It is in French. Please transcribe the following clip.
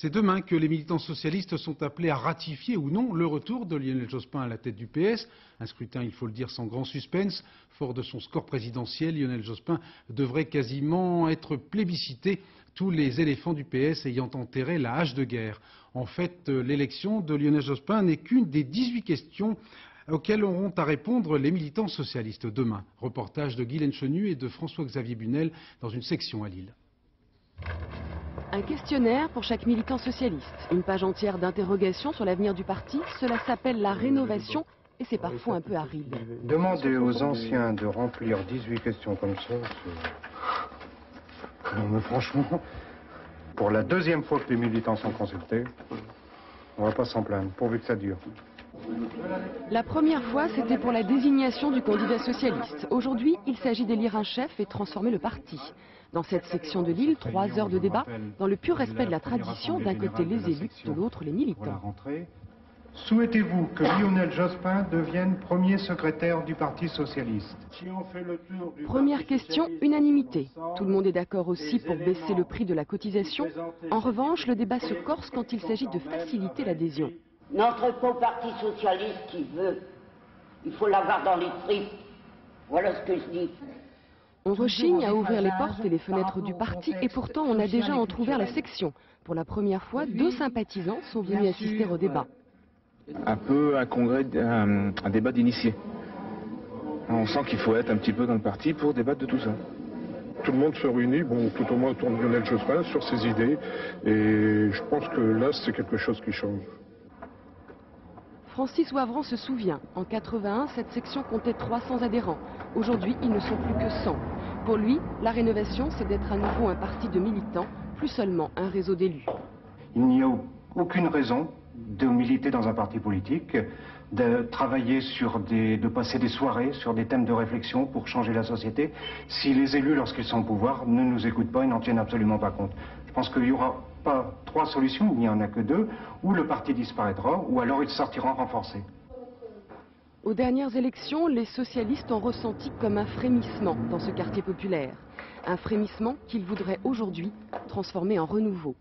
C'est demain que les militants socialistes sont appelés à ratifier ou non le retour de Lionel Jospin à la tête du PS. Un scrutin, il faut le dire, sans grand suspense. Fort de son score présidentiel, Lionel Jospin devrait quasiment être plébiscité, tous les éléphants du PS ayant enterré la hache de guerre. En fait, l'élection de Lionel Jospin n'est qu'une des 18 questions auxquelles auront à répondre les militants socialistes demain. Reportage de Guylaine Chenu et de François-Xavier Bunel dans une section à Lille. Un questionnaire pour chaque militant socialiste. Une page entière d'interrogations sur l'avenir du parti. Cela s'appelle la rénovation et c'est parfois un peu aride. Demander aux anciens de remplir 18 questions comme ça, non mais franchement, pour la deuxième fois que les militants sont consultés, on va pas s'en plaindre, pourvu que ça dure. La première fois, c'était pour la désignation du candidat socialiste. Aujourd'hui, il s'agit d'élire un chef et transformer le parti. Dans cette section de Lille, 3 heures de débat, dans le pur respect de la tradition, d'un côté les élus, de l'autre les militants. Souhaitez-vous que Lionel Jospin devienne premier secrétaire du Parti socialiste? Première question, unanimité. Tout le monde est d'accord aussi pour baisser le prix de la cotisation. En revanche, le débat se corse quand il s'agit de faciliter l'adhésion. N'entre pas au Parti socialiste qui veut. Il faut l'avoir dans les tripes. Voilà ce que je dis. On rechigne à ouvrir les portes et les fenêtres du parti et pourtant on a déjà entrouvert la section. Pour la première fois, 2 sympathisants sont venus assister au débat. Un peu un congrès, un débat d'initiés. On sent qu'il faut être un petit peu dans le parti pour débattre de tout ça. Tout le monde se réunit, bon, tout au moins autour de Lionel Jospin, sur ses idées. Et je pense que là, c'est quelque chose qui change. Francis Wavran se souvient, en 81, cette section comptait 300 adhérents. Aujourd'hui, ils ne sont plus que 100. Pour lui, la rénovation, c'est d'être à nouveau un parti de militants, plus seulement un réseau d'élus. Il n'y a aucune raison de militer dans un parti politique, de travailler de passer des soirées sur des thèmes de réflexion pour changer la société, si les élus, lorsqu'ils sont au pouvoir, ne nous écoutent pas et n'en tiennent absolument pas compte. Je pense qu'il n'y aura pas 3 solutions, il n'y en a que 2, ou le parti disparaîtra, ou alors il sortira renforcé. Aux dernières élections, les socialistes ont ressenti comme un frémissement dans ce quartier populaire. Un frémissement qu'ils voudraient aujourd'hui transformer en renouveau.